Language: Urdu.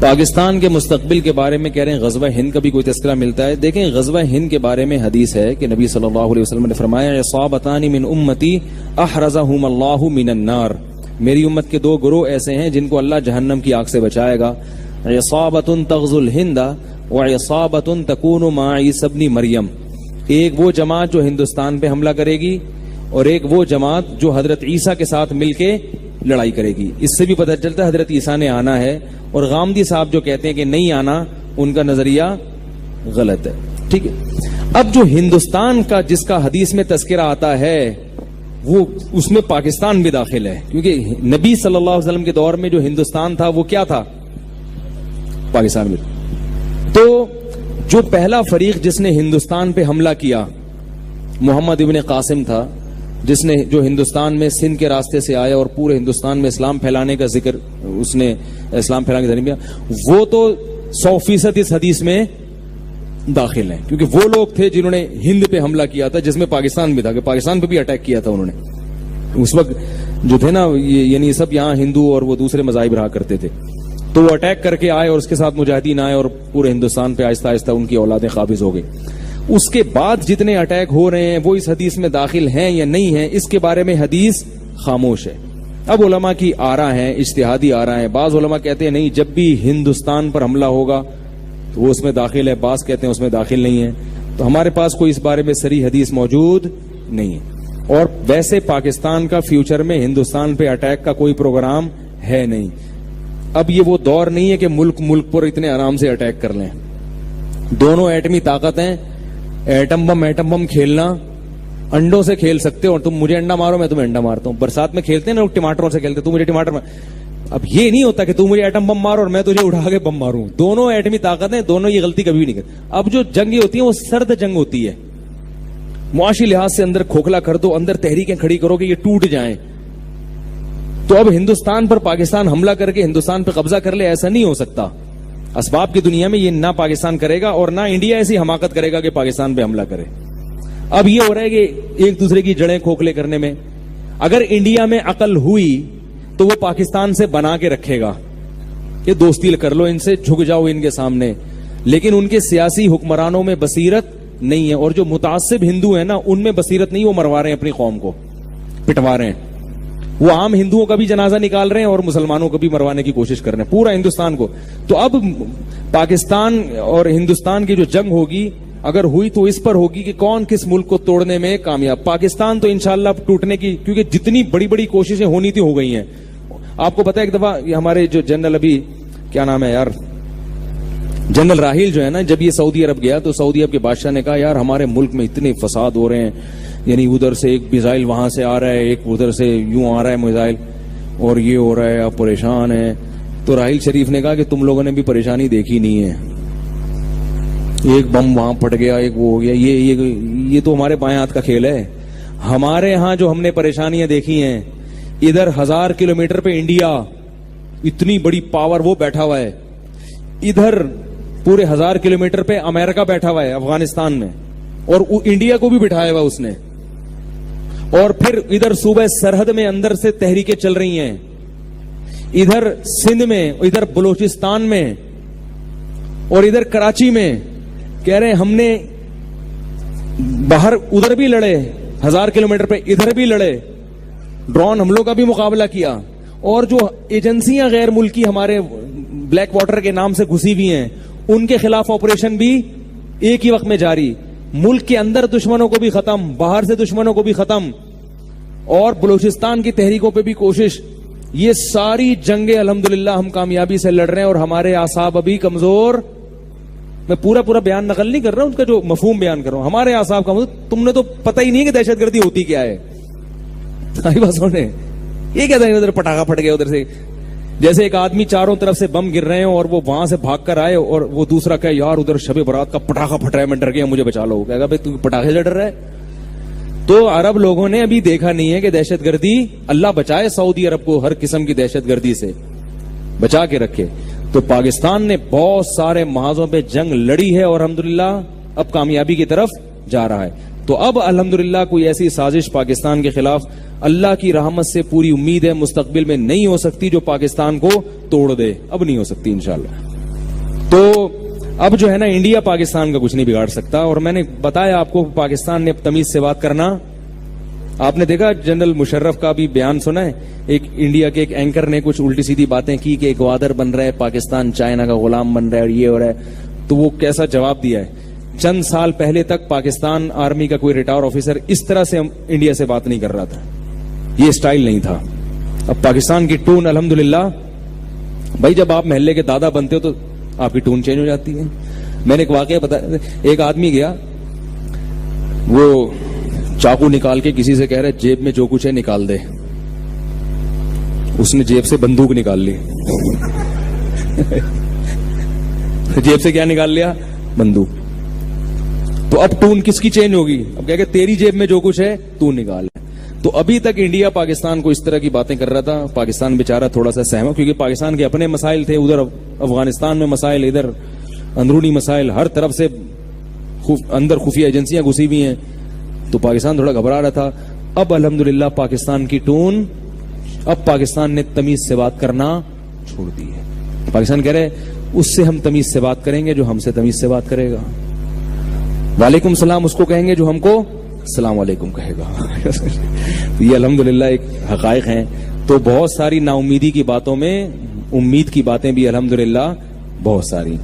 پاکستان کے مستقبل کے بارے میں کہہ رہے ہیں غزوہ ہند کا بھی کوئی تذکرہ ملتا ہے. دیکھیں غزوہ ہند کے بارے میں حدیث ہے کہ نبی صلی اللہ علیہ وسلم نے فرمایا عصابتان من امتی احرزہم اللہ من النار. میری امت کے دو گروہ ایسے ہیں جن کو اللہ جہنم کی آگ سے بچائے گا. عصابۃ تغزو الہند وعصابۃ تکون مع عیسی ابن مریم. ایک وہ جماعت جو ہندوستان پہ حملہ کرے گی اور ایک وہ جماعت جو حضرت عیسیٰ کے ساتھ مل کے لڑائی کرے گی. اس سے بھی پتہ چلتا ہے حضرت عیسیٰ نے آنا ہے, اور غامدی صاحب جو کہتے ہیں کہ نہیں آنا, ان کا نظریہ غلط ہے. ٹھیک ہے. اب جو ہندوستان کا جس کا حدیث میں تذکرہ آتا ہے وہ اس میں پاکستان بھی داخل ہے, کیونکہ نبی صلی اللہ علیہ وسلم کے دور میں جو ہندوستان تھا وہ کیا تھا؟ پاکستان بھی. تو جو پہلا فریق جس نے ہندوستان پہ حملہ کیا محمد ابن قاسم تھا, جس نے جو ہندوستان میں سندھ کے راستے سے آیا اور پورے ہندوستان میں اسلام پھیلانے کا ذکر, اس نے اسلام پھیلانے کا ذریعہ, وہ تو 100% اس حدیث میں داخل ہیں, کیونکہ وہ لوگ تھے جنہوں نے ہند پہ حملہ کیا تھا, جس میں پاکستان بھی تھا, کہ پاکستان پہ بھی اٹیک کیا تھا انہوں نے. اس وقت جو تھے نا یعنی سب یہاں ہندو اور وہ دوسرے مذاہب رہا کرتے تھے, تو وہ اٹیک کر کے آئے اور اس کے ساتھ مجاہدین آئے اور پورے ہندوستان پہ آہستہ آہستہ ان کی اولادیں قابض ہو گئی. اس کے بعد جتنے اٹیک ہو رہے ہیں وہ اس حدیث میں داخل ہیں یا نہیں ہیں, اس کے بارے میں حدیث خاموش ہے. اب علماء کی آراء ہیں, اجتہادی آراء ہیں. بعض علماء کہتے ہیں نہیں, جب بھی ہندوستان پر حملہ ہوگا تو وہ اس میں داخل ہے, بعض کہتے ہیں اس میں داخل نہیں ہے. تو ہمارے پاس کوئی اس بارے میں صریح حدیث موجود نہیں ہے. اور ویسے پاکستان کا فیوچر میں ہندوستان پہ اٹیک کا کوئی پروگرام ہے نہیں. اب یہ وہ دور نہیں ہے کہ ملک پر اتنے آرام سے اٹیک کر لیں. دونوں ایٹمی طاقت ہیں, ایٹم بم کھیلنا, انڈوں سے کھیل سکتے ہو, اور تم مجھے انڈا مارو میں تمہیں انڈا مارتا ہوں. برسات میں کھیلتے ہیں نا لوگ, ٹماٹروں سے کھیلتے, تم مجھے ٹماٹر مار. اب یہ نہیں ہوتا کہ تم مجھے ایٹم بم مارو اور میں تجھے اٹھا کے بم ماروں. دونوں ایٹمی طاقت ہیں, دونوں یہ غلطی کبھی بھی نہیں کرتے. اب جو جنگیں ہوتی ہیں وہ سرد جنگ ہوتی ہے, معاشی لحاظ سے اندر کھوکھلا کر دو, اندر تحریکیں کھڑی کرو کہ یہ ٹوٹ جائیں. تو اب ہندوستان پر پاکستان حملہ کر کے ہندوستان پہ قبضہ کر لے, ایسا نہیں ہو سکتا. اسباب کی دنیا میں یہ نہ پاکستان کرے گا اور نہ انڈیا ایسی حماقت کرے گا کہ پاکستان پہ حملہ کرے. اب یہ ہو رہا ہے کہ ایک دوسرے کی جڑیں کھوکھلے کرنے میں. اگر انڈیا میں عقل ہوئی تو وہ پاکستان سے بنا کے رکھے گا کہ دوستی کر لو ان سے, جھک جاؤ ان کے سامنے. لیکن ان کے سیاسی حکمرانوں میں بصیرت نہیں ہے, اور جو متعصب ہندو ہیں نا ان میں بصیرت نہیں, وہ مروا رہے ہیں اپنی قوم کو, پٹوا رہے ہیں. وہ عام ہندوؤں کا بھی جنازہ نکال رہے ہیں اور مسلمانوں کو بھی مروانے کی کوشش کر رہے ہیں, پورا ہندوستان کو. تو اب پاکستان اور ہندوستان کی جو جنگ ہوگی اگر ہوئی تو اس پر ہوگی کہ کون کس ملک کو توڑنے میں کامیاب. پاکستان تو انشاءاللہ ٹوٹنے کی, کیونکہ جتنی بڑی بڑی کوششیں ہونی تھی ہو گئی ہیں. آپ کو پتا ہے ایک دفعہ ہمارے جو جنرل, ابھی کیا نام ہے یار, جنرل راحیل جو ہے نا, جب یہ سعودی عرب گیا تو سعودی عرب کے بادشاہ نے کہا یار ہمارے ملک میں اتنے فساد ہو رہے ہیں, یعنی ادھر سے ایک میزائل وہاں سے آ رہا ہے, ایک ادھر سے یوں آ رہا ہے میزائل, اور یہ ہو رہا ہے, آپ پریشان ہیں. تو راحیل شریف نے کہا کہ تم لوگوں نے بھی پریشانی دیکھی نہیں ہے, ایک بم وہاں پھٹ گیا, ایک وہ ہو گیا, یہ تو ہمارے بائیں ہاتھ کا کھیل ہے. ہمارے ہاں جو ہم نے پریشانیاں دیکھی ہیں, ادھر 1000 کلومیٹر پہ انڈیا اتنی بڑی پاور وہ بیٹھا ہوا ہے, ادھر پورے 1000 کلومیٹر پہ امریکہ بیٹھا ہوا ہے افغانستان میں, اور انڈیا کو بھی بٹھایا ہوا اس نے. اور پھر ادھر صوبہ سرحد میں اندر سے تحریکیں چل رہی ہیں, ادھر سندھ میں, ادھر بلوچستان میں, اور ادھر کراچی میں. کہہ رہے ہیں ہم نے باہر ادھر بھی لڑے 1000 کلومیٹر پہ, ادھر بھی لڑے, ڈرون حملوں کا بھی مقابلہ کیا. اور جو ایجنسیاں غیر ملکی ہمارے بلیک واٹر کے نام سے گھسی ہوئی ہیں, ان کے خلاف آپریشن بھی ایک ہی وقت میں جاری. ملک کے اندر دشمنوں کو بھی ختم, باہر سے دشمنوں کو بھی ختم, اور بلوچستان کی تحریکوں پہ بھی کوشش. یہ ساری جنگیں الحمدللہ ہم کامیابی سے لڑ رہے ہیں, اور ہمارے اعصاب ابھی کمزور. میں پورا بیان نقل نہیں کر رہا ہوں, ان کا جو مفہوم بیان کر رہا ہوں. ہمارے اعصاب کمزور, تم نے تو پتہ ہی نہیں کہ دہشت گردی ہوتی کیا ہے. یہ کہتا ہے ادھر پٹاخہ پھٹ گیا, ادھر سے جیسے ایک آدمی چاروں طرف سے بم گر رہے ہیں اور وہ وہاں سے بھاگ کر آئے, اور وہ دوسرا کہے یار ادھر شب برات کا پٹاخہ پھٹ رہا ہے, میں ڈر گیا, مجھے بچا لو. کہے گا بھائی تو پٹاخے سے ڈر رہا ہے. تو عرب لوگوں نے ابھی دیکھا نہیں ہے کہ دہشت گردی, اللہ بچائے سعودی عرب کو ہر قسم کی دہشت گردی سے بچا کے رکھے. تو پاکستان نے بہت سارے محاذوں پہ جنگ لڑی ہے, اور الحمدللہ اب کامیابی کی طرف جا رہا ہے. تو اب الحمدللہ کوئی ایسی سازش پاکستان کے خلاف اللہ کی رحمت سے پوری امید ہے مستقبل میں نہیں ہو سکتی جو پاکستان کو توڑ دے. اب نہیں ہو سکتی انشاءاللہ. تو اب جو ہے نا انڈیا پاکستان کا کچھ نہیں بگاڑ سکتا. اور میں نے بتایا آپ کو پاکستان نے اب تمیز سے بات کرنا. آپ نے دیکھا جنرل مشرف کا بھی بیان سنا ہے, ایک انڈیا کے ایک اینکر نے کچھ الٹی سیدھی باتیں کی کہ ایک وادر بن رہا ہے, پاکستان چائنا کا غلام بن رہا ہے اور یہ ہو رہا ہے. تو وہ کیسا جواب دیا ہے, چند سال پہلے تک پاکستان آرمی کا کوئی ریٹائر آفیسر اس طرح سے انڈیا سے بات نہیں کر رہا تھا, یہ اسٹائل نہیں تھا. اب پاکستان کی ٹون الحمدللہ, بھائی جب آپ محلے کے دادا بنتے ہو تو آپ کی ٹون چینج ہو جاتی ہے. میں نے ایک واقعہ بتایا, ایک آدمی گیا, وہ چاقو نکال کے کسی سے کہہ رہے جیب میں جو کچھ ہے نکال دے. اس نے جیب سے بندوق نکال لی. جیب سے کیا نکال لیا؟ بندوق. تو اب ٹون کس کی چینج ہوگی؟ اب کہہ کہ تیری جیب میں جو کچھ ہے تو نکال. تو ابھی تک انڈیا پاکستان کو اس طرح کی باتیں کر رہا تھا. پاکستان بیچارہ تھوڑا سا سہما, کیونکہ پاکستان کے اپنے مسائل تھے, ادھر افغانستان میں مسائل, ادھر اندرونی مسائل, ہر طرف سے اندر خفیہ ایجنسیاں گھسی ہوئی ہیں. تو پاکستان تھوڑا گھبرا رہا تھا. اب الحمدللہ پاکستان کی ٹون, اب پاکستان نے تمیز سے بات کرنا چھوڑ دی ہے. پاکستان کہہ رہے اس سے ہم تمیز سے بات کریں گے جو ہم سے تمیز سے بات کرے گا. وعلیکم السلام اس کو کہیں گے جو ہم کو السلام علیکم کہے گا. یہ الحمدللہ ایک حقائق ہیں. تو بہت ساری نا امیدی کی باتوں میں امید کی باتیں بھی الحمدللہ بہت ساری.